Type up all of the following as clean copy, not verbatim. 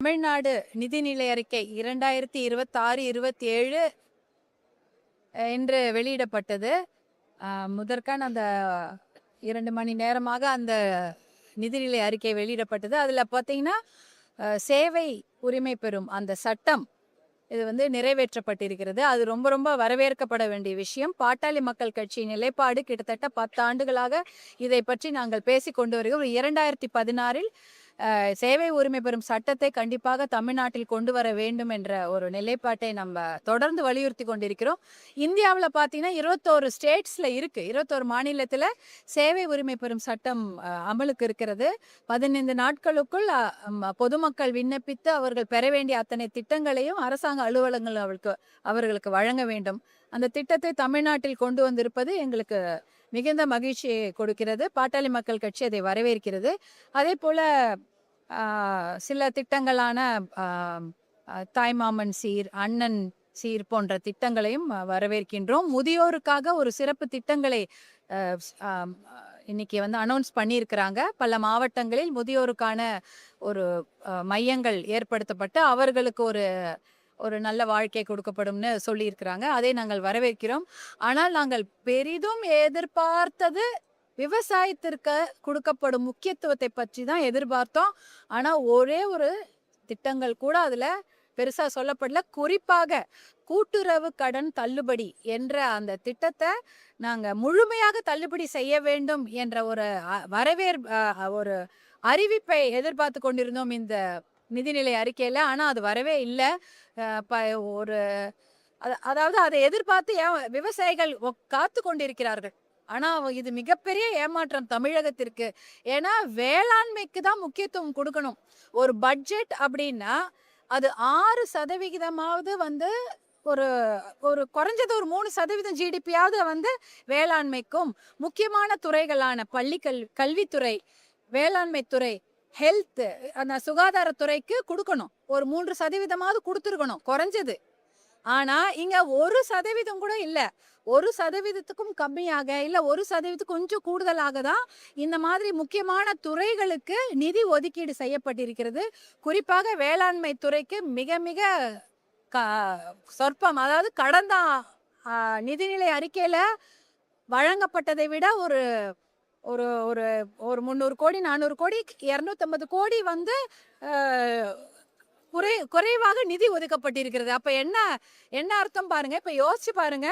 தமிழ்நாடு நிதிநிலை அறிக்கை 2026-27 என்று வெளியிடப்பட்டது. முதற்கான அந்த 2 மணி நேரமாக அந்த நிதிநிலை அறிக்கை வெளியிடப்பட்டது. அதில் பார்த்தீங்கன்னா சேவை உரிமை பெறும் அந்த சட்டம் இது வந்து நிறைவேற்றப்பட்டிருக்கிறது. அது ரொம்ப ரொம்ப வரவேற்கப்பட வேண்டிய விஷயம். பாட்டாளி மக்கள் கட்சி நிலைப்பாடு கிட்டத்தட்ட 10 ஆண்டுகளாக இதை பற்றி நாங்கள் பேசி கொண்டு வருகிறோம். 2016 சேவை உரிமை பெறும் சட்டத்தை கண்டிப்பாக தமிழ்நாட்டில் கொண்டு வர வேண்டும் என்ற ஒரு நிலைப்பாட்டை நம்ம தொடர்ந்து வலியுறுத்தி கொண்டிருக்கிறோம். இந்தியாவில் பார்த்தீங்கன்னா 21 ஸ்டேட்ஸில் இருக்குது. 21 மாநிலத்தில் சேவை உரிமை பெறும் சட்டம் அமலுக்கு இருக்கிறது. 15 நாட்களுக்குள் பொதுமக்கள் விண்ணப்பித்து அவர்கள் பெற வேண்டிய அத்தனை திட்டங்களையும் அரசாங்க அலுவலகங்கள் அவர்களுக்கு வழங்க வேண்டும். அந்த திட்டத்தை தமிழ்நாட்டில் கொண்டு வந்திருப்பது எங்களுக்கு மிகுந்த மகிழ்ச்சியை கொடுக்கிறது. பாட்டாளி மக்கள் கட்சி அதை வரவேற்கிறது. அதே போல் சில திட்டங்களான தாய்மாமன் சீர், அண்ணன் சீர் போன்ற திட்டங்களையும் வரவேற்கின்றோம். முதியோருக்காக ஒரு சிறப்பு திட்டங்களை இன்னைக்கு வந்து அனௌன்ஸ் பண்ணியிருக்கிறாங்க. பல மாவட்டங்களில் முதியோருக்கான ஒரு மையங்கள் ஏற்படுத்தப்பட்டு அவர்களுக்கு ஒரு நல்ல வாழ்க்கை கொடுக்கப்படும்னு சொல்லியிருக்கிறாங்க. அதை நாங்கள் வரவேற்கிறோம். ஆனால் நாங்கள் பெரிதும் எதிர்பார்த்தது விவசாயத்திற்கு கொடுக்கப்படும் முக்கியத்துவத்தை பற்றி தான் எதிர்பார்த்தோம். ஆனால் ஒரே ஒரு திட்டங்கள் கூட அதில் பெருசாக சொல்லப்படல. குறிப்பாக கூட்டுறவு கடன் தள்ளுபடி என்ற அந்த திட்டத்தை நாங்கள் முழுமையாக தள்ளுபடி செய்ய வேண்டும் என்ற ஒரு அறிவிப்பை எதிர்பார்த்து கொண்டிருந்தோம் இந்த நிதிநிலை அறிக்கையில். ஆனால் அது வரவே இல்லை. அதாவது அதை எதிர்பார்த்து விவசாயிகள் காத்து கொண்டிருக்கிறார்கள். ஆனால் இது மிகப்பெரிய ஏமாற்றம் தமிழகத்திற்கு. ஏன்னா வேளாண்மைக்கு தான் முக்கியத்துவம் கொடுக்கணும். ஒரு பட்ஜெட் அப்படின்னா அது 6% வந்து ஒரு குறைஞ்சது ஒரு 3% ஜிடிபியாவது வந்து வேளாண்மைக்கும் முக்கியமான துறைகளான கல்வித்துறை, வேளாண்மை துறை, ஹெல்த், அந்த சுகாதாரத்துறைக்கு கொடுக்கணும். ஒரு 3% கொடுத்துருக்கணும் குறைஞ்சது. ஆனா இங்க 1% கூட இல்லை. 1%க்கும் கம்மியாக, இல்லை 1% கொஞ்சம் கூடுதலாக தான் இந்த மாதிரி முக்கியமான துறைகளுக்கு நிதி ஒதுக்கீடு செய்யப்பட்டிருக்கிறது. குறிப்பாக வேளாண்மை துறைக்கு மிக மிக சொற்பம். அதாவது கடந்த நிதிநிலை அறிக்கையில வழங்கப்பட்டதை விட ஒரு ஒரு ஒரு ஒரு 300 கோடி 400 கோடி 250 கோடி வந்து குறைவாக நிதி ஒதுக்கப்பட்டிருக்கிறது. அப்ப என்ன அர்த்தம் பாருங்க. இப்ப யோசிச்சு பாருங்க.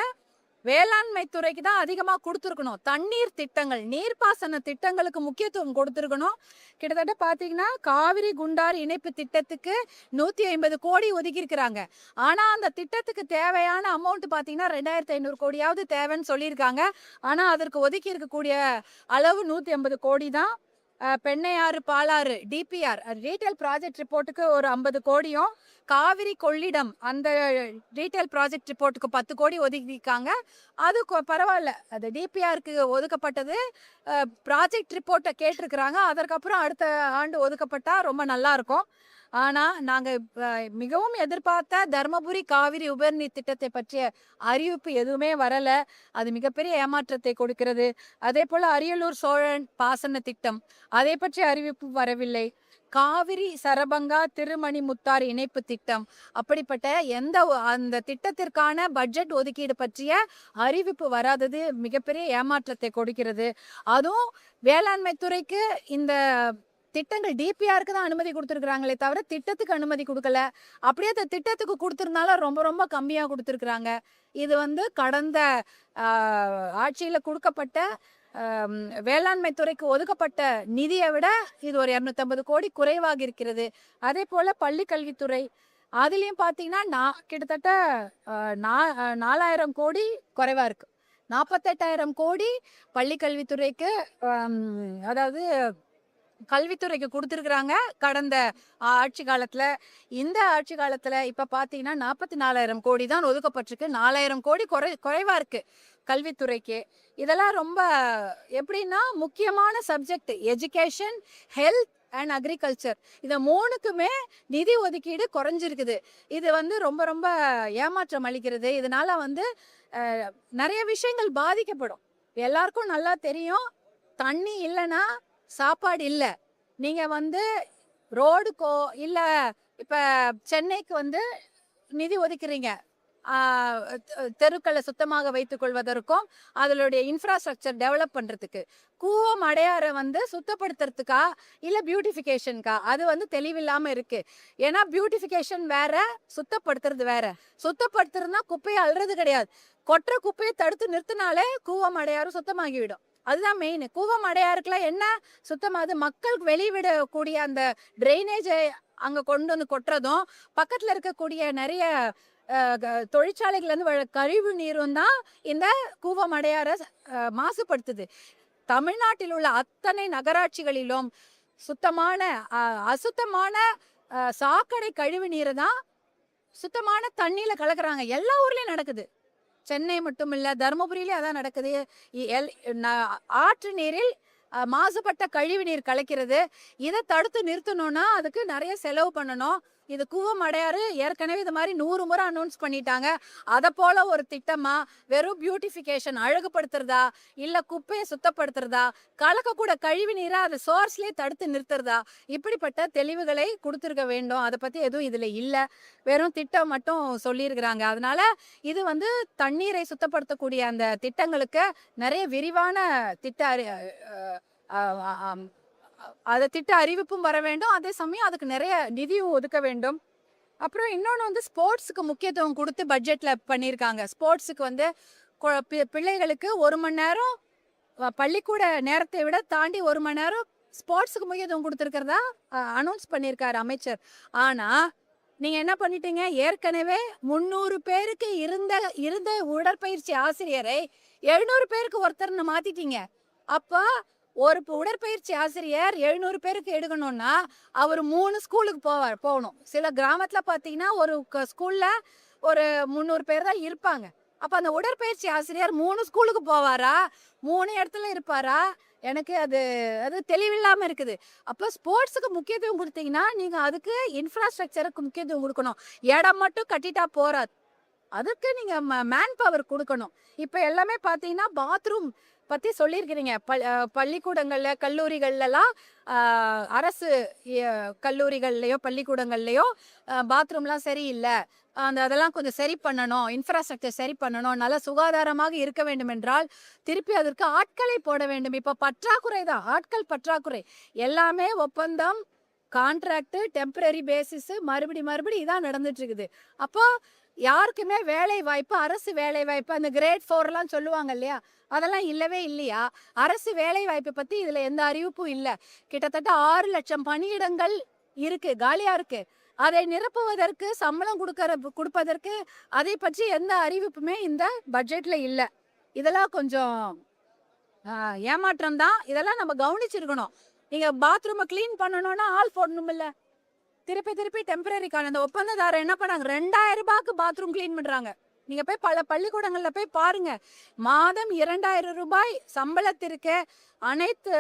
வேளாண்மை துறைக்கு தான் அதிகமாக கொடுத்துருக்கணும். தண்ணீர் திட்டங்கள், நீர்ப்பாசன திட்டங்களுக்கு முக்கியத்துவம் கொடுத்துருக்கணும். கிட்டத்தட்ட பார்த்தீங்கன்னா காவிரி குண்டாறு இணைப்பு திட்டத்துக்கு 150 கோடி ஒதுக்கியிருக்கிறாங்க. ஆனால் அந்த திட்டத்துக்கு தேவையான அமௌண்ட் பார்த்தீங்கன்னா 2500 கோடியாவது தேவைன்னு சொல்லியிருக்காங்க. ஆனால் அதற்கு ஒதுக்கி இருக்கக்கூடிய அளவு 150 கோடி தான். பெண்ணையாறு பாலாறு டிபிஆர் ரீட்டைல் ப்ராஜெக்ட் ரிப்போர்ட்டுக்கு ஒரு 50 கோடியும், காவிரி கொள்ளிடம் அந்த ரீட்டைல் ப்ராஜெக்ட் ரிப்போர்ட்டுக்கு 10 கோடி ஒதுக்கியிருக்காங்க. அது பரவாயில்ல. அது டிபிஆருக்கு ஒதுக்கப்பட்டது. ப்ராஜெக்ட் ரிப்போர்ட்டை கேட்டிருக்கிறாங்க. அதற்கப்புறம் அடுத்த ஆண்டு ஒதுக்கப்பட்டால் ரொம்ப நல்லா இருக்கும். ஆனால் நாங்கள் மிகவும் எதிர்பார்த்த தருமபுரி காவிரி உபரிநீர் திட்டத்தை பற்றிய அறிவிப்பு எதுவுமே வரலை. அது மிகப்பெரிய ஏமாற்றத்தை கொடுக்கிறது. அதே போல் அரியலூர் சோழன் பாசன திட்டம், அதை பற்றிய அறிவிப்பு வரவில்லை. காவிரி சரபங்கா திருமணி முத்தாறு இணைப்பு திட்டம், அப்படிப்பட்ட அந்த திட்டத்திற்கான பட்ஜெட் ஒதுக்கீடு பற்றிய அறிவிப்பு வராதது மிகப்பெரிய ஏமாற்றத்தை கொடுக்கிறது. அதுவும் வேளாண்மை துறைக்கு இந்த திட்டங்கள் டிபிஆருக்கு தான் அனுமதி கொடுத்துருக்குறாங்களே தவிர திட்டத்துக்கு அனுமதி கொடுக்கல. அப்படியே அந்த திட்டத்துக்கு கொடுத்துருந்தாலும் ரொம்ப ரொம்ப கம்மியாக கொடுத்துருக்குறாங்க. இது வந்து கடந்த ஆட்சியில் கொடுக்கப்பட்ட வேளாண்மை துறைக்கு ஒதுக்கப்பட்ட நிதியை விட இது ஒரு 250 கோடி குறைவாக இருக்கிறது. அதே போல் பள்ளி கல்வித்துறை, அதுலேயும் பார்த்தீங்கன்னா கிட்டத்தட்ட 4000 கோடி குறைவாக இருக்குது. 48,000 கோடி பள்ளி கல்வித்துறைக்கு, அதாவது கல்வித்துறைக்கு கொடுத்துருக்குறாங்க கடந்த ஆட்சி காலத்தில். இந்த ஆட்சி காலத்தில் இப்போ பார்த்தீங்கன்னா 44,000 கோடி தான் ஒதுக்கப்பட்டிருக்கு. 4,000 கோடி குறைவாக இருக்குது கல்வித்துறைக்கு. இதெல்லாம் ரொம்ப எப்படின்னா முக்கியமான subject education, health and agriculture, இந்த 3க்குமே நிதி ஒதுக்கீடு குறைஞ்சிருக்குது. இது வந்து ரொம்ப ரொம்ப ஏமாற்றம் அளிக்கிறது. இதனால வந்து நிறைய விஷயங்கள் பாதிக்கப்படும். எல்லாருக்கும் நல்லா தெரியும், தண்ணி இல்லைன்னா சாப்பாடு இல்லை. நீங்கள் வந்து ரோடுக்கோ இல்ல இப்ப சென்னைக்கு வந்து நிதி ஒதுக்குறீங்க. ஆ தெருக்கள சுத்தமாக வைத்துக் கொள்வதற்கும், அதனுடைய இன்ஃப்ராஸ்ட்ரக்சர் டெவலப் பண்றதுக்கு. கூவம், அடையாற வந்து சுத்தப்படுத்துறதுக்கா, இல்ல பியூட்டிஃபிகேஷன்க்கா? அது வந்து தெளிவில்லாம இருக்கு. ஏன்னா பியூட்டிஃபிகேஷன் வேற, சுத்தப்படுத்துறது வேற. சுத்தப்படுத்துறதுன்னா குப்பைய அள்ளுறது கிடையாது. கொட்டுற குப்பைய தடுத்து நிறுத்தினாலே கூவம், அடையாறும் சுத்தமாகிவிடும். அதுதான் மெயின். கூவம், அடையாறுக்குலாம் என்ன சுத்தமாகுது? மக்கள் வெளிவிடக்கூடிய அந்த ட்ரைனேஜ அங்க கொண்டு வந்து கொட்டுறதும், பக்கத்துல இருக்கக்கூடிய நெறைய தொழிற்சாலைகள்ல இருந்து கழிவு நீரும் தான் இந்த கூவம், அடையாற மாசுபடுத்துது. தமிழ்நாட்டில் உள்ள அத்தனை நகராட்சிகளிலும் சுத்தமான அசுத்தமான சாக்கடை கழிவு நீரை தான் சுத்தமான தண்ணியில கலக்குறாங்க. எல்லா ஊர்லயும் நடக்குது. சென்னை மட்டும் இல்ல, தருமபுரியிலே அதான் நடக்குது. ஆற்று நீரில் மாசுபட்ட கழிவு நீர் கலக்கிறது. இதை தடுத்து நிறுத்தணும்னா அதுக்கு நிறைய செலவு பண்ணணும். இது கூவம், அடையாறு ஏற்கனவே இது மாதிரி 100 முறை அனௌன்ஸ் பண்ணிட்டாங்க. அதை போல ஒரு திட்டமா வெறும் பியூட்டிஃபிகேஷன் அழகுபடுத்துறதா, இல்ல குப்பையை சுத்தப்படுத்துறதா, கலக்கக்கூட கழிவு நீரை அதை சோர்ஸ்லேயே தடுத்து நிறுத்துறதா, இப்படிப்பட்ட தெளிவுகளை கொடுத்துருக்க வேண்டும். அதை பத்தி எதுவும் இதுல இல்ல. வெறும் திட்டம் மட்டும் சொல்லியிருக்கிறாங்க. அதனால இது வந்து தண்ணீரை சுத்தப்படுத்தக்கூடிய அந்த திட்டங்களுக்கு நிறைய விரிவான திட்ட அதை திட்ட அறிவிப்பும் வர வேண்டும். அதே சமயம் அதுக்கு நிறைய நிதியும் ஒதுக்க வேண்டும். அப்புறம் இன்னொன்று வந்து ஸ்போர்ட்ஸுக்கு முக்கியத்துவம் கொடுத்து பட்ஜெட்ல பண்ணியிருக்காங்க. ஸ்போர்ட்ஸுக்கு வந்து பிள்ளைகளுக்கு 1 மணி நேரம் பள்ளிக்கூட நேரத்தை விட தாண்டி 1 மணி நேரம் ஸ்போர்ட்ஸுக்கு முக்கியத்துவம் கொடுத்துருக்கிறதா அனௌன்ஸ் பண்ணியிருக்காரு அமைச்சர். ஆனா நீங்க என்ன பண்ணிட்டீங்க? ஏற்கனவே 300 பேருக்கு இருந்த உடற்பயிற்சி ஆசிரியரை 700 பேருக்கு ஒருத்தர்னு மாத்திட்டீங்க. அப்ப ஒரு உடற்பயிற்சி ஆசிரியர் 700 பேருக்கு எடுக்கணும்னா அவர் 3 ஸ்கூலுக்கு போகணும். சில கிராமத்துல பாத்தீங்கன்னா ஒரு ஸ்கூல்ல ஒரு 300 பேர் தான் இருப்பாங்க. அப்ப அந்த உடற்பயிற்சி ஆசிரியர் 3 ஸ்கூலுக்கு போவாரா, 3 இடத்துல இருப்பாரா? எனக்கு அது தெளிவில்லாம இருக்குது. அப்ப ஸ்போர்ட்ஸுக்கு முக்கியத்துவம் கொடுத்தீங்கன்னா நீங்க அதுக்கு இன்ஃப்ராஸ்ட்ரக்சருக்கு முக்கியத்துவம் கொடுக்கணும். இடம் மட்டும் கட்டிட்டா போறாது. அதுக்கு நீங்க மேன் பவர் கொடுக்கணும். இப்ப எல்லாமே பாத்தீங்கன்னா பாத்ரூம் பத்தி சொல்லியிருக்கிறீங்க. பள்ளிக்கூடங்கள்ல, கல்லூரிகள்லாம் அரசு கல்லூரிகள்லயோ பள்ளிக்கூடங்கள்லயோ பாத்ரூம்லாம் சரியில்லை, அதெல்லாம் கொஞ்சம் சரி பண்ணணும், இன்ஃப்ராஸ்ட்ரக்சர் சரி பண்ணணும், நல்லா சுகாதாரமாக இருக்க வேண்டும் என்றால் திருப்பி அதற்கு ஆட்களை போட வேண்டும். இப்போ பற்றாக்குறை தான், ஆட்கள் பற்றாக்குறை. எல்லாமே ஒப்பந்தம், கான்ட்ராக்ட், டெம்பரரி பேசிஸ், மறுபடி இதான் நடந்துட்டு இருக்குது. அப்போ யாருக்குமே வேலை வாய்ப்பு, அரசு வேலை வாய்ப்பு, அந்த கிரேட் 4 சொல்லுவாங்க இல்லையா, அதெல்லாம் இல்லவே இல்லையா? அரசு வேலை வாய்ப்பை பத்தி இதுல எந்த அறிவிப்பும் இல்லை. கிட்டத்தட்ட 6 லட்சம் பணியிடங்கள் இருக்கு, காலியா இருக்கு. அதை நிரப்புவதற்கு, சம்பளம் கொடுப்பதற்கு அதை பற்றி எந்த அறிவிப்புமே இந்த பட்ஜெட்ல இல்லை. இதெல்லாம் கொஞ்சம் ஏமாற்றம் தான். இதெல்லாம் நம்ம கவனிச்சிருக்கணும். நீங்க பாத்ரூமை கிளீன் பண்ணணும்னா ஆள் போடணும் இல்ல, திருப்பி டெம்பரரிக்கான அந்த ஒப்பந்ததாரர் என்ன பண்ணாங்க, 2000 ரூபாய்க்கு பாத்ரூம் கிளீன் பண்றாங்க. நீங்க போய் பல பள்ளிக்கூடங்கள்ல போய் பாருங்க. மாதம் 2000 ரூபாய் சம்பளத்திற்கு அனைத்து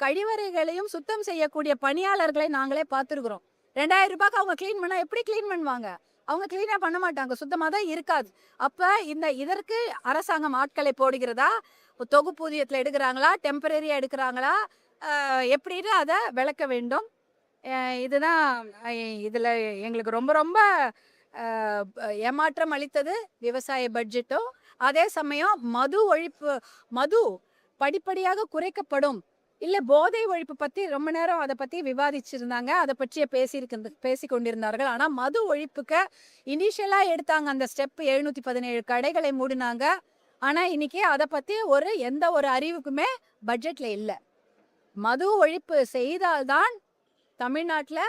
கழிவறைகளையும் சுத்தம் செய்யக்கூடிய பணியாளர்களை நாங்களே பார்த்துருக்குறோம். 2000 ரூபாய்க்கு அவங்க கிளீன் பண்ணா எப்படி கிளீன் பண்ணுவாங்க? அவங்க கிளீனா பண்ண மாட்டாங்க, சுத்தமா தான் இருக்காது. அப்ப இதற்கு அரசாங்கம் ஆட்களை போடுகிறதா, தொகுப்பூதியத்துல எடுக்கிறாங்களா, டெம்பரரியா எடுக்கிறாங்களா, எப்படின்னு அதை விளக்க வேண்டும். இதுதான் இதுல எங்களுக்கு ரொம்ப ரொம்ப ஏமாற்றம் அளித்தது விவசாய பட்ஜெட்டும். அதே சமயம் மது படிப்படியாக குறைக்கப்படும், இல்ல போதை ஒழிப்பு பத்தி ரொம்ப நேரம் அதை பத்தி விவாதிச்சிருந்தாங்க. அதை பற்றிய பேசி கொண்டிருந்தார்கள். ஆனா மது ஒழிப்புக்கு இனிஷியலா எடுத்தாங்க அந்த ஸ்டெப். 717 கடைகளை மூடினாங்க. ஆனா இன்னைக்கு அதை பத்தி எந்த ஒரு அறிவிப்புமே பட்ஜெட்ல இல்லை. மது ஒழிப்பு செய்தால்தான் தமிழ்நாட்டுல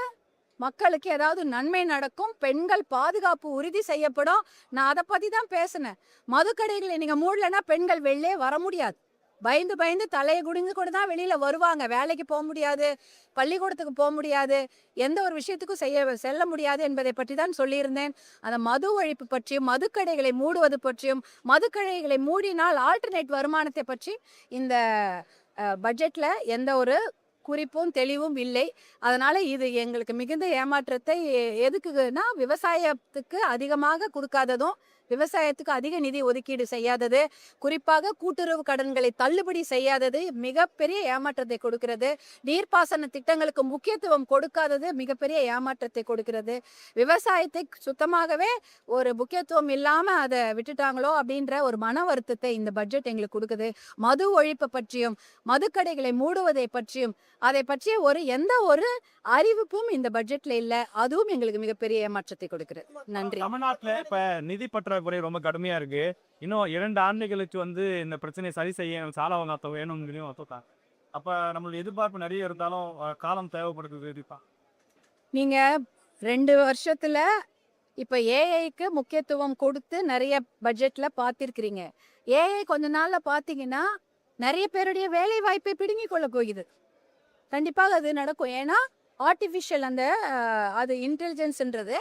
மக்களுக்கு ஏதாவது நன்மை நடக்கும், பெண்கள் பாதுகாப்பு உறுதி செய்யப்படும். நான் அதை பத்தி தான் பேசினேன். மதுக்கடைகளை நீங்க மூடலைன்னா பெண்கள் வெளியே வர முடியாது. பயந்து தலையை குடிந்து கூட தான் வெளியில வருவாங்க. வேலைக்கு போக முடியாது, பள்ளிக்கூடத்துக்கு போக முடியாது, எந்த ஒரு விஷயத்துக்கும் செல்ல முடியாது என்பதை பற்றி தான் சொல்லியிருந்தேன். அந்த மது ஒழிப்பு பற்றியும், மதுக்கடைகளை மூடுவது பற்றியும், மதுக்கடைகளை மூடினால் ஆல்டர்னேட் வருமானத்தை பற்றி இந்த பட்ஜெட்ல எந்த ஒரு குறிப்பும் தெளிவும் இல்லை. அதனால இது எங்களுக்கு மிகுந்த ஏமாற்றத்தை, எதுக்குன்னா விவசாயத்துக்கு அதிகமாக கொடுக்காததும், விவசாயத்துக்கு அதிக நிதி ஒதுக்கீடு செய்யாதது, குறிப்பாக கூட்டுறவு கடன்களை தள்ளுபடி செய்யாதது மிகப்பெரிய ஏமாற்றத்தை கொடுக்கிறது. நீர்ப்பாசன திட்டங்களுக்கு முக்கியத்துவம் கொடுக்காதது மிகப்பெரிய ஏமாற்றத்தை கொடுக்கிறது. விவசாயத்தை சுத்தமாகவே ஒரு முக்கியத்துவம் இல்லாம அதை விட்டுட்டாங்களோ அப்படின்ற ஒரு மன வருத்தத்தை இந்த பட்ஜெட் எங்களுக்கு கொடுக்குது. மது ஒழிப்பு பற்றியும் மதுக்கடைகளை மூடுவதை பற்றியும் அதை பற்றிய எந்த ஒரு அறிவிப்பும் இந்த பட்ஜெட்ல இல்ல. அதுவும் எங்களுக்கு மிகப்பெரிய ஏமாற்றத்தை கொடுக்கிறது. நன்றி. தமிழ்நாட்டுல இப்ப நிதி பற்றாக்குறை ரொம்ப கடுமையா இருக்கு. இன்னும் 2 ஆண்டுகளுக்கு இந்த பிரச்சனையை சரி செய்ய சால அவகாசம் வேணும்னு ஒத்துட்டாங்க. அப்ப நம்மளுடைய எதிர்பார்ப்பு நிறைய இருந்தாலும் காலம் தேவைப்படுது. கண்டிப்பா நீங்க 2 வருஷத்துல இப்ப ஏஐக்கு முக்கியத்துவம் கொடுத்து நிறைய பட்ஜெட்ல பார்த்திருக்கிறீங்க. ஏஐ கொஞ்ச நாள்ல பாத்தீங்கன்னா நிறைய பேருடைய வேலை வாய்ப்பை பிடுங்கிக் கொள்ள போகுது. கண்டிப்பாக அது நடக்கும். ஏன்னா ஆர்டிஃபிஷியல் அது இன்டெலிஜென்ஸ்ன்றது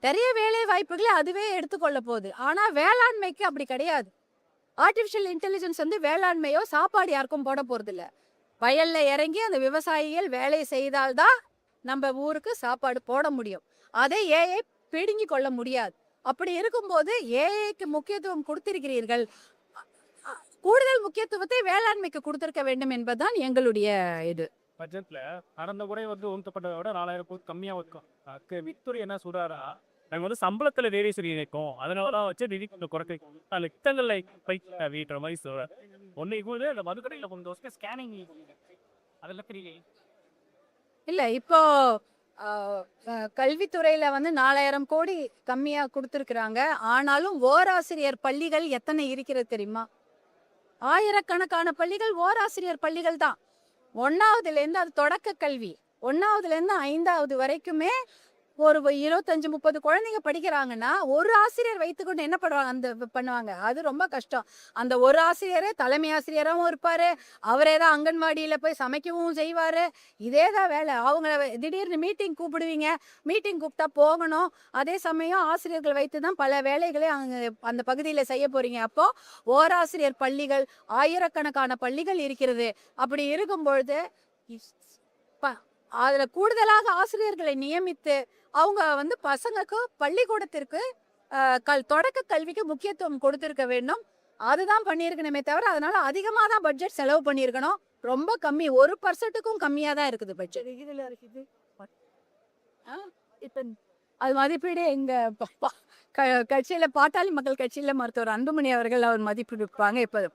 நிறைய வேலை வாய்ப்புகளை அதுவே எடுத்துக்கொள்ள போகுது. ஆனா வேளாண்மைக்கு அப்படி கிடையாது. ஆர்டிஃபிஷியல் இன்டெலிஜென்ஸ் வேளாண்மையோ சாப்பாடு யாருக்கும் போட போறது இல்ல. வயல்ல இறங்கி அந்த விவசாயிகள் வேலை செய்தால்தான் நம்ம ஊருக்கு சாப்பாடு போட முடியும். அதை ஏஐ பிடுங்கி கொள்ள முடியாது. அப்படி இருக்கும்போது ஏஐக்கு முக்கியத்துவம் கொடுத்திருக்கிறீர்கள். கூடுதல் முக்கியத்துவத்தை வேளாண்மைக்கு கொடுத்திருக்க வேண்டும் என்பதுதான் எங்களுடைய இது. பட்ஜெட்ல கடந்த முறை ஒதுக்கப்பட்டதை விட 4000 கோடி கம்மியா இருக்கும். மின்துறை என்ன சொல்றாரா, நாங்க சம்பளத்துல வேரியேஷன் இருக்கும், அதனாலதான் வச்சு நிதி கொஞ்சம் குறைக்கும், அதுல திட்டங்கள்ல வீட்டுற மாதிரி சொல்ற ஒன்னு அந்த மதுக்கடையில கொஞ்சம் வருஷம் ஸ்கேனிங் அதெல்லாம் தெரியல. இல்ல இப்போ கல்வித்துறையில 4000 கோடி கம்மியா கொடுத்திருக்கிறாங்க. ஆனாலும் ஓராசிரியர் பள்ளிகள் எத்தனை இருக்கிறது தெரியுமா? ஆயிரக்கணக்கான பள்ளிகள் ஓராசிரியர் பள்ளிகள் தான். 1வதுல இருந்து அது தொடக்க கல்வி, 1வதுல இருந்து 5வது வரைக்குமே ஒரு 25-30 குழந்தைங்க படிக்கிறாங்கன்னா ஒரு ஆசிரியர் வைத்துக்கொண்டு என்ன பண்ணுவாங்க? அது ரொம்ப கஷ்டம். அந்த ஒரு ஆசிரியரே தலைமை ஆசிரியராகவும் இருப்பாரு, அவரே தான் அங்கன்வாடியில போய் சமைக்கவும் செய்வாரு. இதே தான் வேலை. அவங்கள திடீர்னு மீட்டிங் கூப்பிடுவீங்க, மீட்டிங் கூப்பிட்டா போகணும். அதே சமயம் ஆசிரியர்கள் வைத்து தான் பல வேலைகளை அந்த பகுதியில் செய்ய போறீங்க. அப்போ ஓராசிரியர் பள்ளிகள் ஆயிரக்கணக்கான பள்ளிகள் இருக்கிறது. அப்படி இருக்கும் பொழுது அதுல கூடுதலாக ஆசிரியர்களை நியமித்து அவங்க பசங்களுக்கு பள்ளிக்கூடத்திற்கு தொடக்க கல்விக்கு முக்கியத்துவம் கொடுத்திருக்க வேண்டும். அதுதான் பண்ணியிருக்கணுமே தவிர அதனால அதிகமாக தான் பட்ஜெட் செலவு பண்ணியிருக்கணும். ரொம்ப கம்மி, 1% கம்மியா தான் இருக்குது பட்ஜெட். இதுல இருக்குது இப்ப அது மதிப்பீடு எங்க கட்சியில பாட்டாளி மக்கள் கட்சியில மருத்துவர் அன்புமணி அவர்கள் அவர் மதிப்பீடு இருப்பாங்க. இப்ப